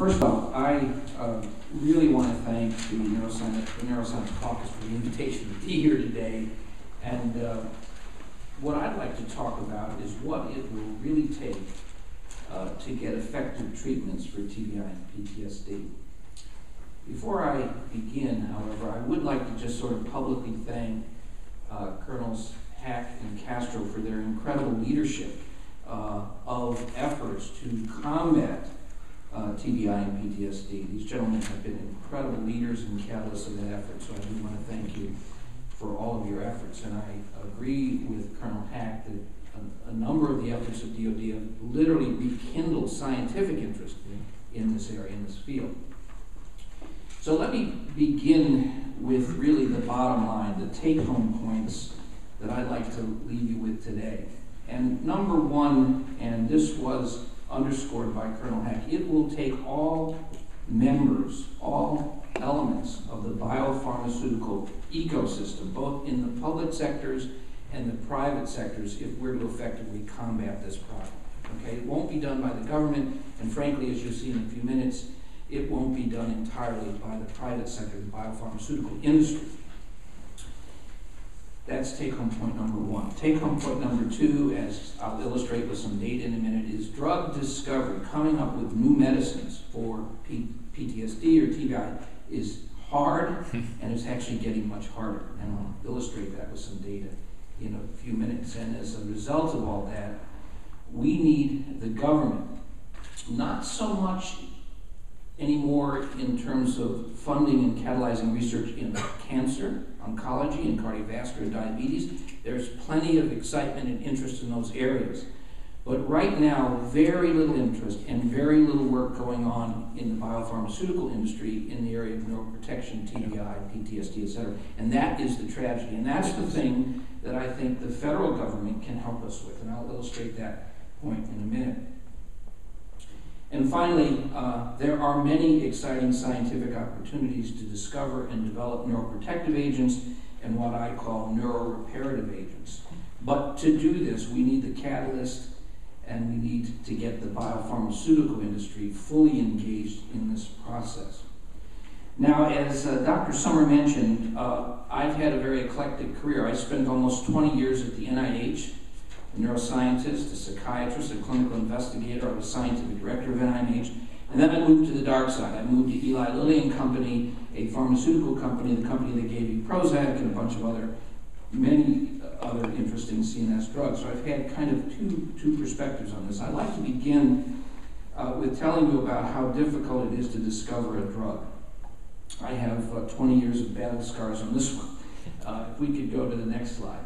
First of all, I really want to thank the Neuroscience Caucus for the invitation to be here today. And what I'd like to talk about is what it will really take to get effective treatments for TBI and PTSD. Before I begin, however, I would like to just sort of publicly thank Colonels Hack and Castro for their incredible leadership of efforts to combat TBI and PTSD. These gentlemen have been incredible leaders and catalysts of that effort, so I do want to thank you for all of your efforts. And I agree with Colonel Hack that a number of the efforts of DoD have literally rekindled scientific interest in this area, in this field. So let me begin with really the bottom line, the take-home points that I'd like to leave you with today. And number one, and this was underscored by Colonel Hack, it will take all members, all elements of the biopharmaceutical ecosystem, both in the public sectors and the private sectors, if we're to effectively combat this problem. Okay? It won't be done by the government, and frankly, as you'll see in a few minutes, it won't be done entirely by the private sector, the biopharmaceutical industry. That's take-home point number one. Take-home point number two, as I'll illustrate with some data in a minute, is drug discovery. Coming up with new medicines for PTSD or TBI is hard, and it's actually getting much harder. And I'll illustrate that with some data in a few minutes. And as a result of all that, we need the government, not so much anymore in terms of funding and catalyzing research in cancer, oncology, and cardiovascular diabetes. There's plenty of excitement and interest in those areas. But right now, very little interest and very little work going on in the biopharmaceutical industry in the area of neuroprotection, TBI, PTSD, et cetera. And that is the tragedy. And that's the thing that I think the federal government can help us with. And I'll illustrate that point in a minute. And finally, there are many exciting scientific opportunities to discover and develop neuroprotective agents and what I call neuroreparative agents. But to do this, we need the catalyst, and we need to get the biopharmaceutical industry fully engaged in this process. Now, as Dr. Sommer mentioned, I've had a very eclectic career. I spent almost 20 years at the NIH, a neuroscientist, a psychiatrist, a clinical investigator. I was scientific director of NIH. And then I moved to the dark side. I moved to Eli Lilly and Company, a pharmaceutical company, the company that gave you Prozac and a bunch of many other interesting CNS drugs. So I've had kind of two perspectives on this. I'd like to begin with telling you about how difficult it is to discover a drug. I have 20 years of battle scars on this one. If we could go to the next slide.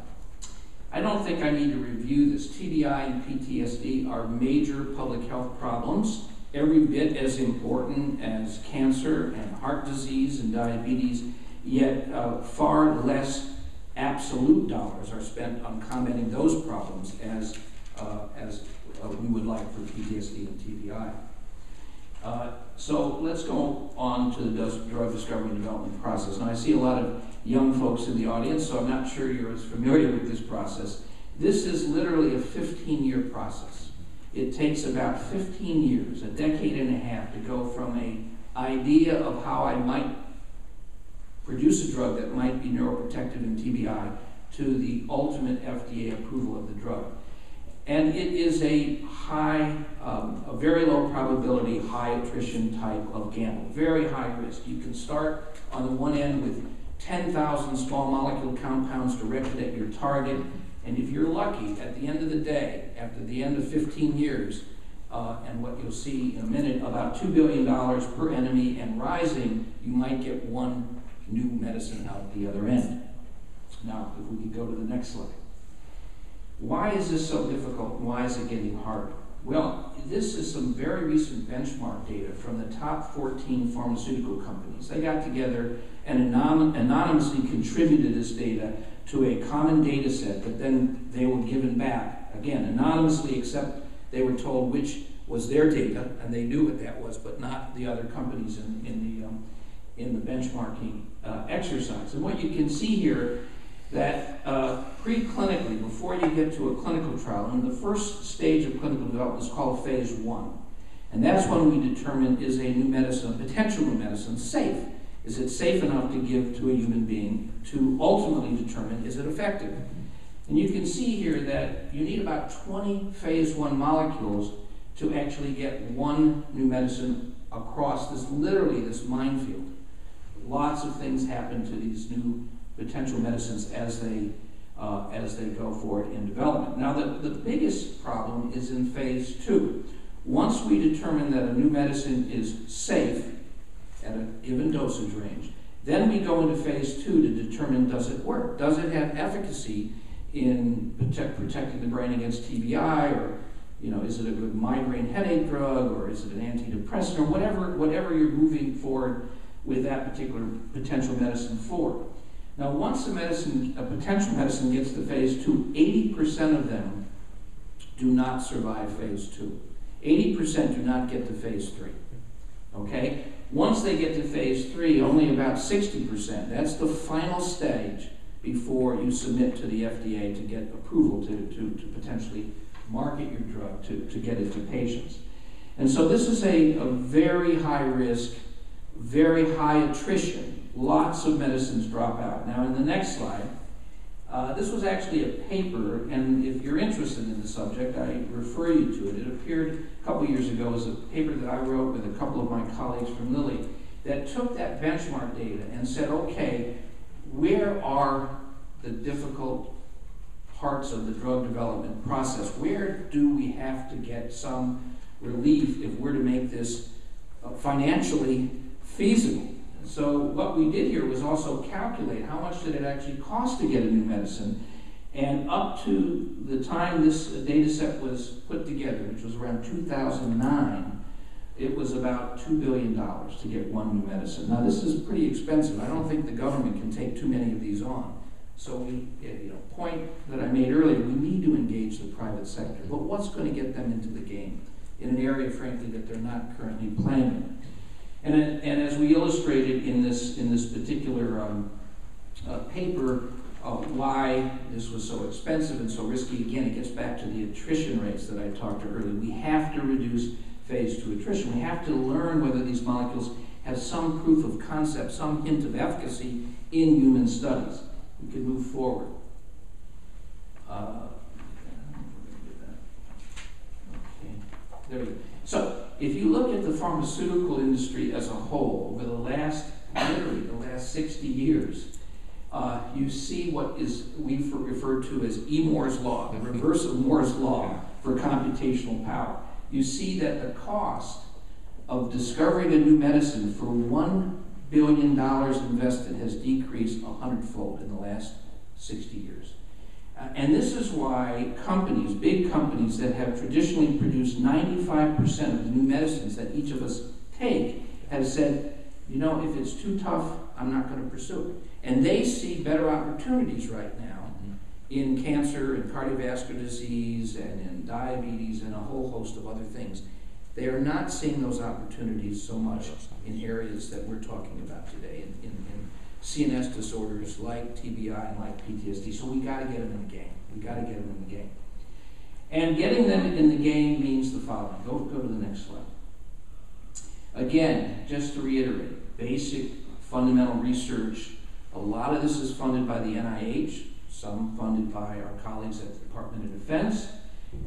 I don't think I need to review this. TBI and PTSD are major public health problems, every bit as important as cancer and heart disease and diabetes, yet far less absolute dollars are spent on combating those problems as we would like for PTSD and TBI. So let's go on to the drug discovery and development process. Now I see a lot of young folks in the audience, so I'm not sure you're as familiar with this process. This is literally a 15-year process. It takes about 15 years, a decade and a half, to go from an idea of how I might produce a drug that might be neuroprotective in TBI to the ultimate FDA approval of the drug. And it is a very low probability, high attrition type of gamble, very high risk. You can start on the one end with 10,000 small molecule compounds directed at your target, and if you're lucky, at the end of the day, after the end of 15 years, and what you'll see in a minute, about $2 billion per enemy and rising, you might get one new medicine out the other end. Now, if we could go to the next slide. Why is this so difficult, and why is it getting harder? Well, this is some very recent benchmark data from the top 14 pharmaceutical companies. They got together and anonymously contributed this data to a common data set that then they were given back, again, anonymously, except they were told which was their data, and they knew what that was, but not the other companies in the benchmarking exercise. And what you can see here, that preclinically, before you get to a clinical trial, and the first stage of clinical development is called phase 1. And that's when we determine, is a new medicine, a potential new medicine, safe? Is it safe enough to give to a human being to ultimately determine, is it effective? And you can see here that you need about 20 phase 1 molecules to actually get one new medicine across this, literally this minefield. Lots of things happen to these new potential medicines as they go forward in development. Now, the biggest problem is in phase 2. Once we determine that a new medicine is safe at a given dosage range, then we go into phase 2 to determine, does it work? Does it have efficacy in protecting the brain against TBI, or is it a good migraine headache drug, or is it an antidepressant, or whatever you're moving forward with that particular potential medicine for. Now, once a potential medicine gets to phase 2, 80% of them do not survive phase 2. 80% do not get to phase 3. Okay? Once they get to phase 3, only about 60%. That's the final stage before you submit to the FDA to get approval to potentially market your drug, to get it to patients. And so this is a very high risk, very high attrition. Lots of medicines drop out. Now, in the next slide, this was actually a paper, and if you're interested in the subject, I refer you to it. It appeared a couple years ago as a paper that I wrote with a couple of my colleagues from Lilly that took that benchmark data and said, okay, where are the difficult parts of the drug development process? Where do we have to get some relief if we're to make this financially feasible? So what we did here was also calculate how much did it actually cost to get a new medicine. And up to the time this data set was put together, which was around 2009, it was about $2 billion to get one new medicine. Now, this is pretty expensive. I don't think the government can take too many of these on. So we, point that I made earlier, we need to engage the private sector. But what's going to get them into the game in an area, frankly, that they're not currently playing in? And as we illustrated in this particular paper, why this was so expensive and so risky, again, it gets back to the attrition rates that I talked to earlier. We have to reduce phase 2 attrition. We have to learn whether these molecules have some proof of concept, some hint of efficacy in human studies. We can move forward. Okay, there we go. So, if you look at the pharmaceutical industry as a whole, over literally the last 60 years, you see what we've referred to as Moore's Law, the reverse of Moore's Law for computational power. You see that the cost of discovering a new medicine for $1 billion invested has decreased 100-fold in the last 60 years. And this is why companies, big companies that have traditionally produced 95% of the new medicines that each of us take, have said, if it's too tough, I'm not going to pursue it. And they see better opportunities right now in cancer and cardiovascular disease and in diabetes and a whole host of other things. They are not seeing those opportunities so much in areas that we're talking about today, in CNS disorders like TBI and like PTSD. So we got to get them in the game. We got to get them in the game. And getting them in the game means the following. Go to the next slide. Again, just to reiterate, basic fundamental research. A lot of this is funded by the NIH, some funded by our colleagues at the Department of Defense.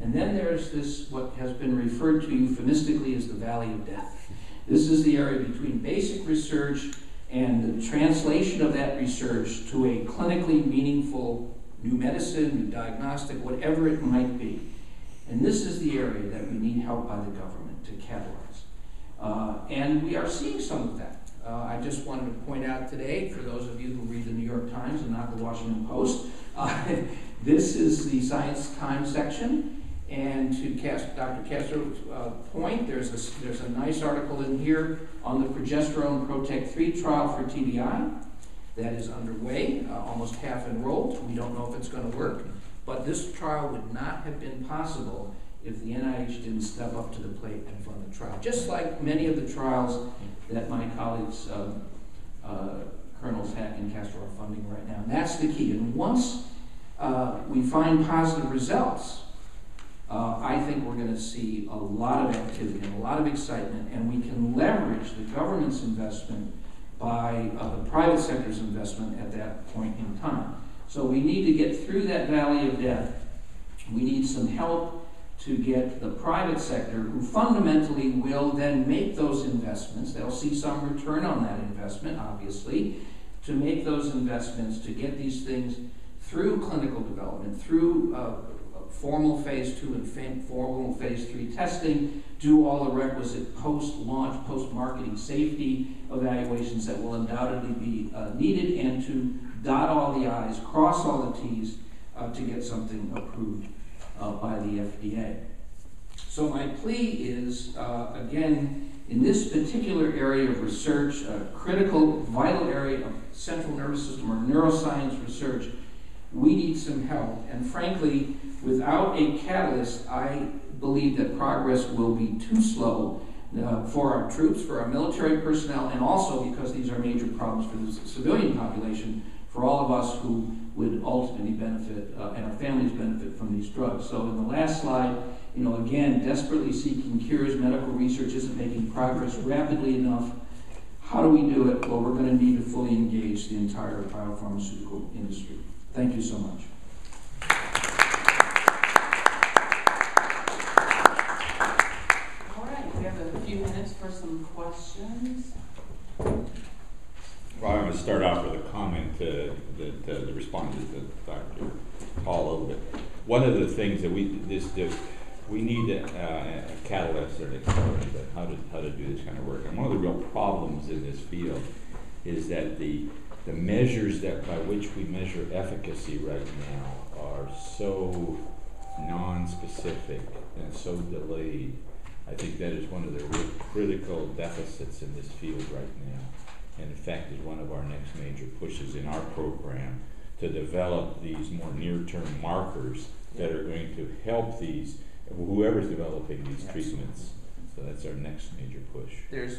And then there's this, what has been referred to euphemistically as the Valley of Death. This is the area between basic research and the translation of that research to a clinically meaningful new medicine, new diagnostic, whatever it might be. And this is the area that we need help by the government to catalyze. And we are seeing some of that. I just wanted to point out today, for those of you who read the New York Times and not the Washington Post, this is the Science Times section. And to Dr. Castro's point, there's a nice article in here on the progesterone Protect 3 trial for TBI that is underway, almost half enrolled. We don't know if it's going to work, but this trial would not have been possible if the NIH didn't step up to the plate and fund the trial. Just like many of the trials that my colleagues, Colonels Hack and Castro, are funding right now. And that's the key. And once we find positive results, I I think we're going to see a lot of activity and a lot of excitement, and we can leverage the government's investment by the private sector's investment at that point in time. So we need to get through that valley of death. We need some help to get the private sector, who fundamentally will then make those investments. They'll see some return on that investment, obviously, to make those investments, to get these things through clinical development, through formal phase 2 and formal phase 3 testing, do all the requisite post-launch, post-marketing safety evaluations that will undoubtedly be needed, and to dot all the I's, cross all the T's to get something approved by the FDA. So my plea is, again, in this particular area of research, a critical, vital area of central nervous system or neuroscience research, we need some help. And frankly, without a catalyst, I believe that progress will be too slow for our troops, for our military personnel, and also because these are major problems for the civilian population, for all of us who would ultimately benefit and our families benefit from these drugs. So in the last slide, again, desperately seeking cures, medical research isn't making progress rapidly enough. How do we do it? Well, we're going to need to fully engage the entire biopharmaceutical industry. Thank you so much. All right, we have a few minutes for some questions. Well, I'm going to start off with a comment that responded to Dr. Hall a little bit. One of the things that we need a catalyst or an accelerator, how to do this kind of work. And one of the real problems in this field is that the measures by which we measure efficacy right now are so non-specific and so delayed. I think that is one of the real critical deficits in this field right now. And in fact, is one of our next major pushes in our program to develop these more near-term markers that are going to help whoever's developing these treatments. So that's our next major push. There's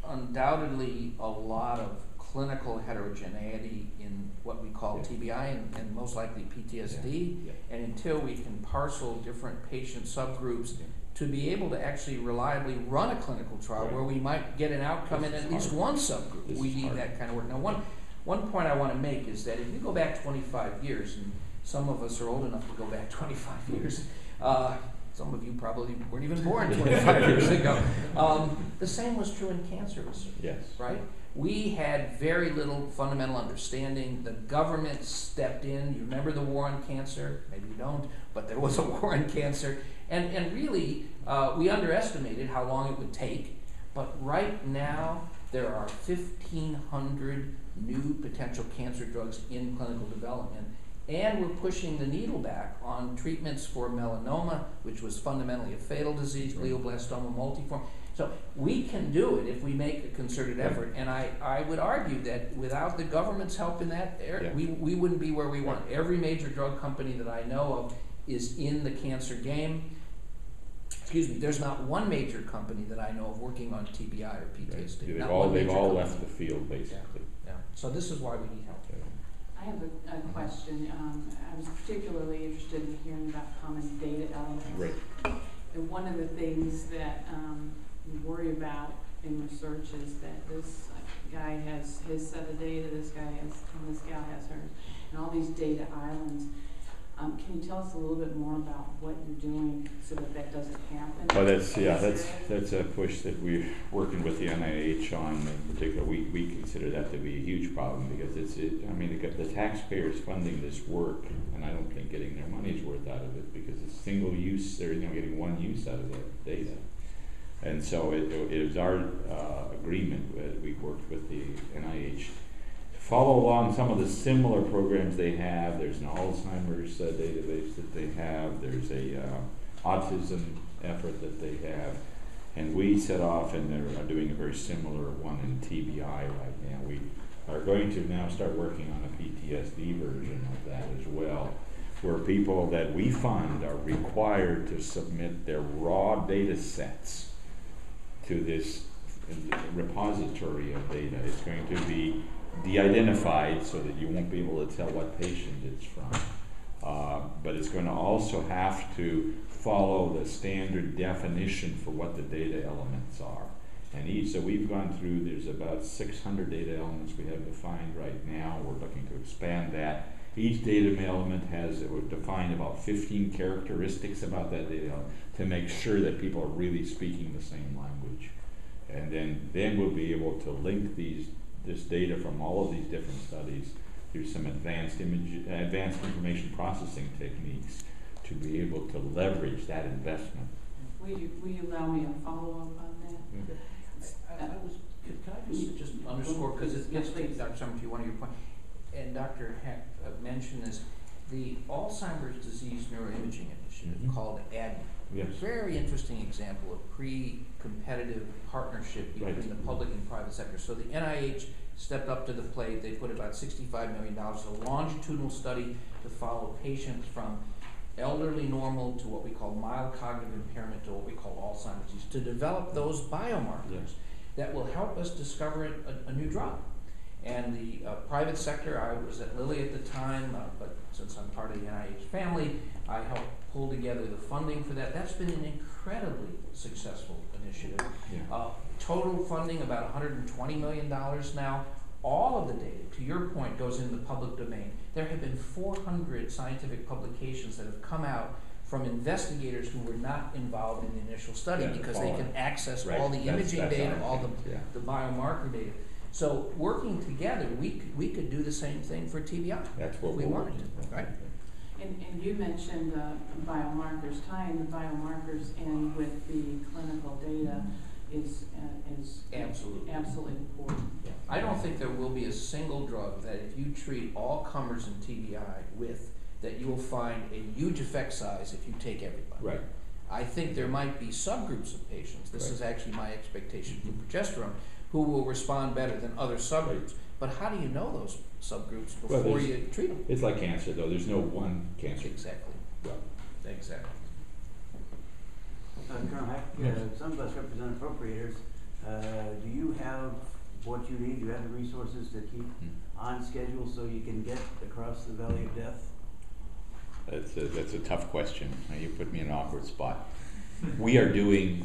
undoubtedly a lot of clinical heterogeneity in what we call TBI and most likely PTSD. And until we can parcel different patient subgroups to be able to actually reliably run a clinical trial where we might get an outcome in at least one subgroup, we need that kind of work. Now, one point I want to make is that if you go back 25 years, and some of us are old enough to go back 25 years, some of you probably weren't even born 25 years ago. The same was true in cancer research, right? We had very little fundamental understanding. The government stepped in. You remember the war on cancer? Maybe you don't, but there was a war on cancer. And really, we underestimated how long it would take. But right now, there are 1,500 new potential cancer drugs in clinical development. And we're pushing the needle back on treatments for melanoma, which was fundamentally a fatal disease, glioblastoma multiforme. So we can do it if we make a concerted effort. And I would argue that without the government's help in that area, we wouldn't be where we want. Every major drug company that I know of is in the cancer game. Excuse me, there's not one major company that I know of working on TBI or PTSD. They've all left the field, basically. So this is why we need help. I have a question. I was particularly interested in hearing about common data elements. And one of the things that we worry about in research is that this guy has his set of data, this guy has, and this gal has hers, and all these data islands. Can you tell us a little bit more about what you're doing so that doesn't happen? Well, that's a push that we're working with the NIH on in particular. We consider that to be a huge problem because the taxpayers funding this work, and I don't think getting their money's worth out of it because it's single use. They're getting one use out of that data, and so it is our agreement that we worked with the NIH. Follow along some of the similar programs they have. There's an Alzheimer's database that they have. There's a autism effort that they have. And we set off and they're doing a very similar one in TBI right now. We are going to now start working on a PTSD version of that as well, where people that we fund are required to submit their raw data sets to this repository of data. It's going to be de-identified so that you won't be able to tell what patient it's from. But it's going to also have to follow the standard definition for what the data elements are. And so we've gone through, there's about 600 data elements we have defined right now. We're looking to expand that. Each data element has, we've defined about 15 characteristics about that data element to make sure that people are really speaking the same language. And then we'll be able to link this data from all of these different studies through some advanced information processing techniques to be able to leverage that investment. Will you allow me a follow-up on that? Can I just underscore, because it gets to Dr. Summers, one of your points, and Dr. Heck mentioned this, the Alzheimer's Disease Neuroimaging Initiative called ADNI. Yes. Very interesting example of pre-competitive partnership between the public and private sector. So the NIH stepped up to the plate. They put about $65 million, a longitudinal study to follow patients from elderly normal to what we call mild cognitive impairment to what we call Alzheimer's disease, to develop those biomarkers that will help us discover a new drug. And the private sector, I was at Lilly at the time, but since I'm part of the NIH family, I helped pull together the funding for that. That's been an incredibly successful initiative. Total funding about $120 million now. All of the data, to your point, goes in the public domain. There have been 400 scientific publications that have come out from investigators who were not involved in the initial study because they can access all the imaging data, all the biomarker data. So working together, we could do the same thing for TBI. That's what we wanted to, right? And you mentioned biomarkers, tying the biomarkers in with the clinical data is absolutely important. Yeah. I don't think there will be a single drug that if you treat all comers in TBI with, that you will find a huge effect size if you take everybody. Right. I think there might be subgroups of patients, this is actually my expectation for progesterone, who will respond better than other subgroups. But how do you know those subgroups before you treat them? It's like cancer, though. There's no one cancer. Exactly. Exactly. Colonel Heck, some of us represent appropriators. Do you have what you need? Do you have the resources to keep on schedule so you can get across the valley of death? That's a tough question. You put me in an awkward spot. We are doing,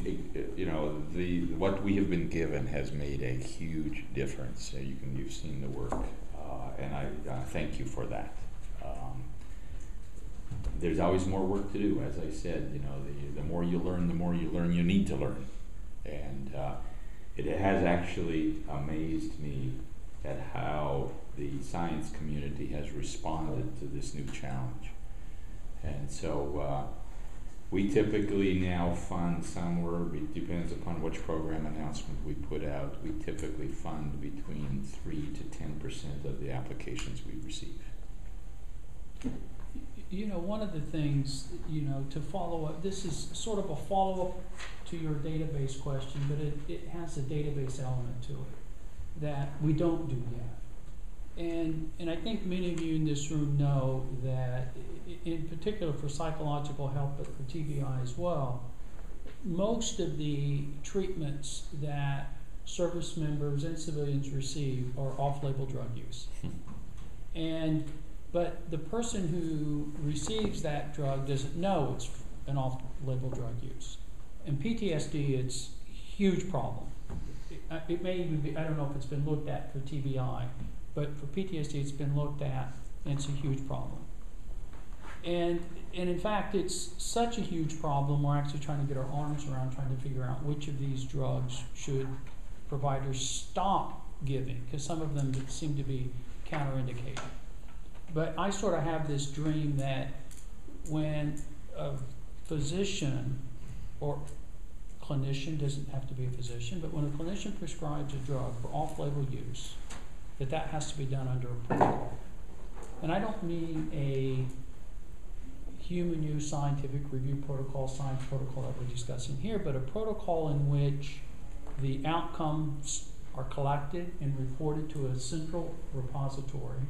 what we have been given has made a huge difference. You've seen the work, and I thank you for that. There's always more work to do. As I said, the more you learn, you need to learn. And it has actually amazed me at how the science community has responded to this new challenge. And so we typically now fund somewhere, it depends upon which program announcement we put out, we typically fund between 3 to 10% of the applications we receive. One of the things, to follow up, this is sort of a follow-up to your database question, but it has a database element to it that we don't do yet. And I think many of you in this room know that, in particular for psychological help, but for TBI as well, most of the treatments that service members and civilians receive are off-label drug use. But the person who receives that drug doesn't know it's an off-label drug use. And PTSD, it's a huge problem. It may even be, I don't know if it's been looked at for TBI, but for PTSD it's been looked at, and it's a huge problem. And in fact, it's such a huge problem, we're actually trying to get our arms around trying to figure out which of these drugs should providers stop giving, because some of them seem to be counterindicated. But I sort of have this dream that when a physician or clinician, doesn't have to be a physician, but when a clinician prescribes a drug for off-label use, that has to be done under a protocol. And I don't mean a human use scientific review protocol, science protocol that we're discussing here, but a protocol in which the outcomes are collected and reported to a central repository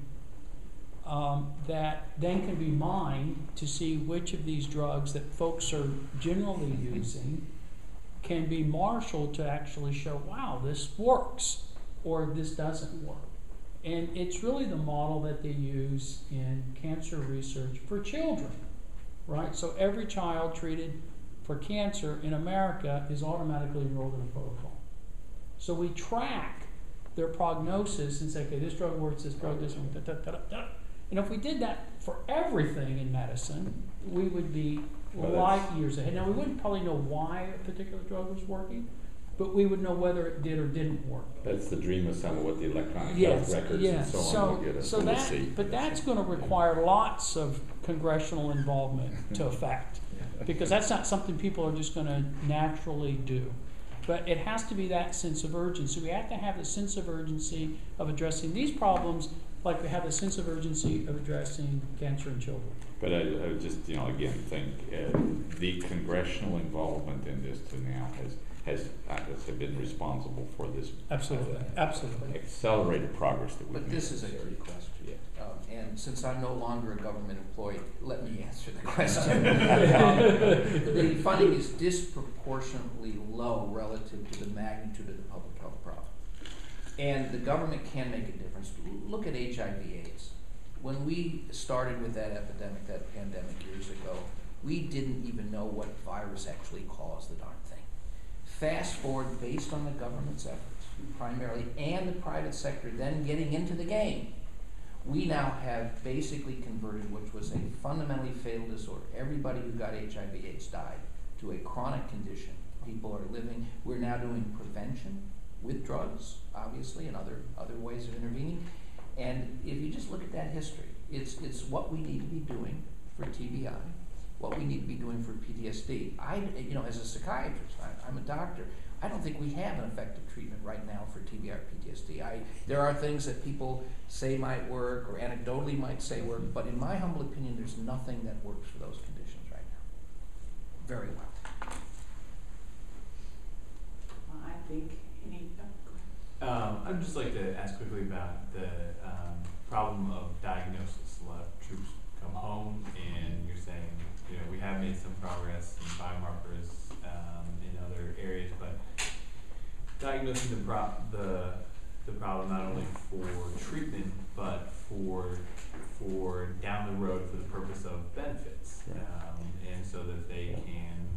that then can be mined to see which of these drugs that folks are generally using can be marshaled to actually show, wow, this works, or this doesn't work. And it's really the model that they use in cancer research for children, right? So every child treated for cancer in America is automatically enrolled in a protocol. So we track their prognosis and say, okay, this drug works, this drug doesn't, And if we did that for everything in medicine, we would be light years ahead. Now, we wouldn't probably know why a particular drug was working, but we would know whether it did or didn't work. That's the dream of some of what the electronic health records and so on will get us. So that's going to require lots of congressional involvement to effect, because that's not something people are just going to naturally do. But it has to be that sense of urgency. We have to have the sense of urgency of addressing these problems like we have the sense of urgency of addressing cancer in children. But I would just, again, think the congressional involvement in this to now has been responsible for this. Absolutely. Absolutely. Accelerated progress that we've made. But this is a key question. And since I'm no longer a government employee, let me answer the question. The funding is disproportionately low relative to the magnitude of the public health problem. And the government can make a difference. Look at HIV/AIDS. When we started with that epidemic, that pandemic years ago, we didn't even know what virus actually caused the darn thing. Fast forward, based on the government's efforts, primarily, and the private sector then getting into the game, we now have basically converted, which was a fundamentally fatal disorder. Everybody who got HIV/AIDS died, to a chronic condition. People are living, we're now doing prevention with drugs, obviously, and other ways of intervening. And if you just look at that history, it's what we need to be doing for TBI, what we need to be doing for PTSD. As a psychiatrist, I'm a doctor, I don't think we have an effective treatment right now for TBI or PTSD. There are things that people say might work or anecdotally might say work, but in my humble opinion, there's nothing that works for those conditions right now. Very well. I think I'd just like to ask quickly about the problem of diagnosis. A lot of troops come home, and you're saying, we have made some progress in biomarkers in other areas, but diagnosing the problem not only for treatment, but for down the road for the purpose of benefits, and so that they can.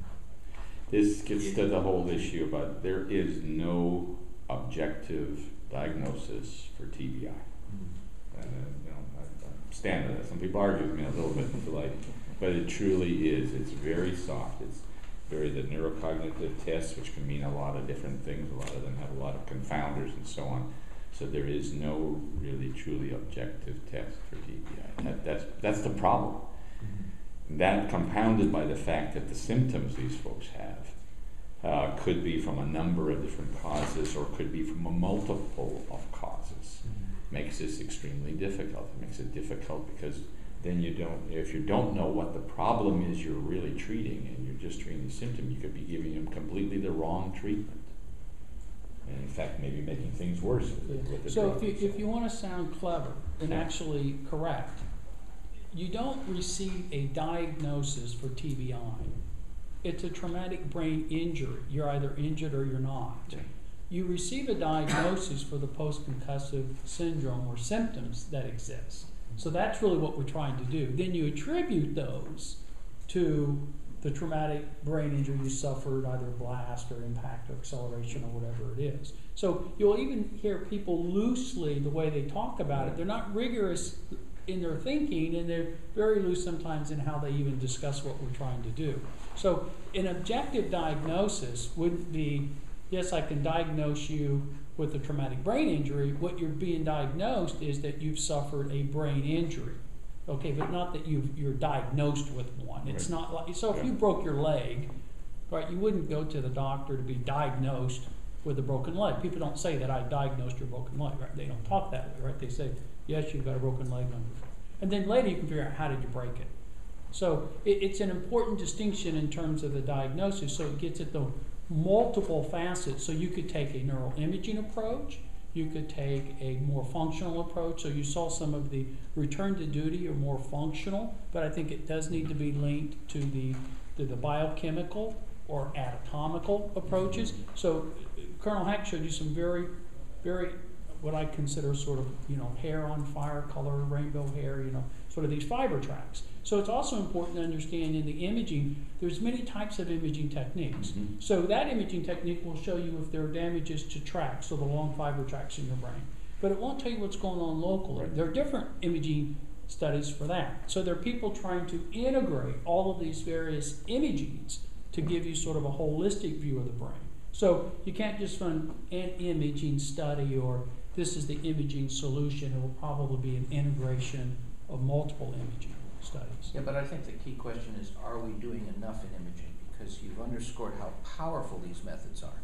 This gets to the whole issue about there is no objective diagnosis for TBI. Mm-hmm. I stand with that. Some people argue with me a little bit, but it truly is. It's very soft. It's very the neurocognitive tests, which can mean a lot of different things. A lot of them have a lot of confounders and so on. So there is no really truly objective test for TBI. That's the problem. Mm-hmm. That compounded by the fact that the symptoms these folks have could be from a number of different causes or could be from a multiple of causes. Mm-hmm. Makes this extremely difficult. It makes it difficult because then if you don't know what the problem is you're really treating and you're just treating the symptom, you could be giving them completely the wrong treatment. And in fact, maybe making things worse with the drug. So if you want to sound clever and actually correct, you don't receive a diagnosis for TBI. It's a traumatic brain injury. You're either injured or you're not. Yeah. You receive a diagnosis for the post-concussive syndrome or symptoms that exist. So that's really what we're trying to do. Then you attribute those to the traumatic brain injury you suffered, either blast or impact or acceleration or whatever it is. So you'll even hear people loosely, the way they talk about it, they're not rigorous in their thinking, and they're very loose sometimes in how they even discuss what we're trying to do. So an objective diagnosis wouldn't be, yes, I can diagnose you with a traumatic brain injury. What you're being diagnosed is that you've suffered a brain injury. Okay, but not that you're diagnosed with one. It's not like, so if you broke your leg, right, you wouldn't go to the doctor to be diagnosed with a broken leg. People don't say that I diagnosed your broken leg, right? They don't talk that way, right? They say, yes, you've got a broken leg. And then later you can figure out how did you break it. So it's an important distinction in terms of the diagnosis, so it gets at the multiple facets. So you could take a neural imaging approach, you could take a more functional approach. So you saw some of the return to duty are more functional, but I think it does need to be linked to the biochemical or anatomical approaches. So Colonel Hack showed you some very, very, what I consider sort of, hair on fire color, rainbow hair, sort of these fiber tracks. So it's also important to understand in the imaging, there's many types of imaging techniques. Mhm. So that imaging technique will show you if there are damages to tracks, so the long fiber tracks in your brain. But it won't tell you what's going on locally. Right. There are different imaging studies for that. So there are people trying to integrate all of these various imagings to give you sort of a holistic view of the brain. So you can't just fund an imaging study or this is the imaging solution. It will probably be an integration of multiple imaging studies. Yeah, but I think the key question is, are we doing enough in imaging? Because you've underscored how powerful these methods are.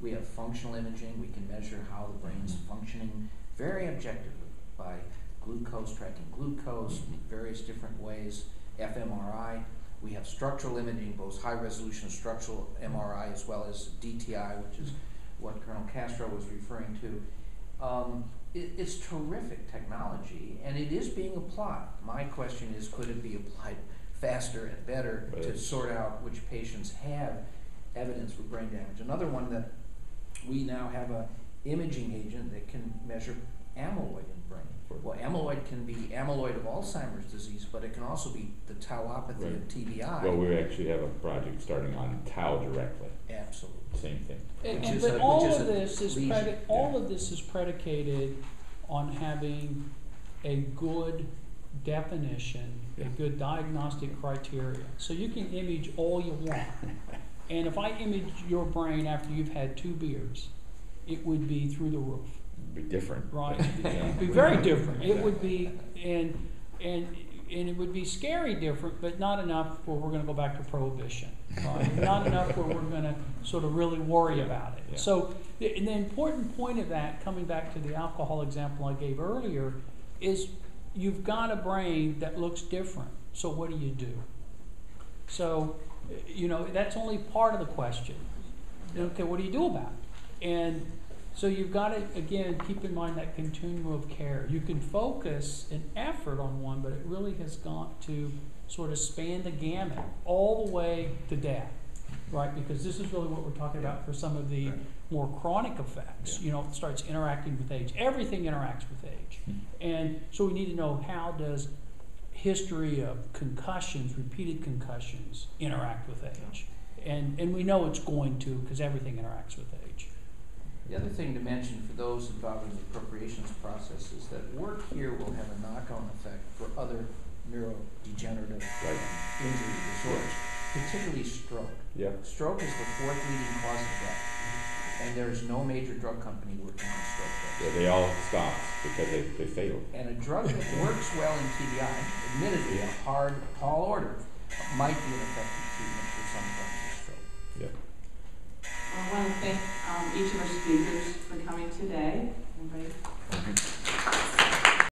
We have functional imaging. We can measure how the brain's functioning very objectively by glucose, tracking glucose, various different ways, fMRI. We have structural imaging, both high-resolution structural MRI as well as DTI, which is what Colonel Castro was referring to. It's terrific technology, and it is being applied. My question is, could it be applied faster and better to sort out which patients have evidence for brain damage? Another one that we now have a imaging agent that can measure amyloid in the brain. Well, amyloid can be amyloid of Alzheimer's disease, but it can also be the tauopathy of TBI. Well, we actually have a project starting on tau directly. Absolutely. Same thing. But all of this is predicated on having a good definition, a good diagnostic criteria. So you can image all you want. And if I image your brain after you've had 2 beers, it would be through the roof. Be different. Right. It'd be very different. It would be, and it would be scary different, but not enough where we're going to go back to prohibition. Right? Not enough where we're going to sort of really worry about it. Yeah. So the important point of that, coming back to the alcohol example I gave earlier, is you've got a brain that looks different. So what do you do? So, that's only part of the question. Okay, what do you do about it? And so you've got to, again, keep in mind that continuum of care. You can focus an effort on one, but it really has got to sort of span the gamut all the way to death, right? Because this is really what we're talking about for some of the more chronic effects. It starts interacting with age. Everything interacts with age. And so we need to know, how does history of concussions, repeated concussions, interact with age? And we know it's going to, because everything interacts with age. The other thing to mention for those involved in the appropriations process is that work here will have a knock-on effect for other neurodegenerative injury disorders, particularly stroke. Yeah. Stroke is the 4th leading cause of death, and there is no major drug company working on stroke drugs. Yeah, they all stopped because they failed. And a drug that works well in TBI, admittedly a hard, tall order, might be an effective treatment for some forms of stroke. Yeah. I want to thank each of our speakers for coming today. Everybody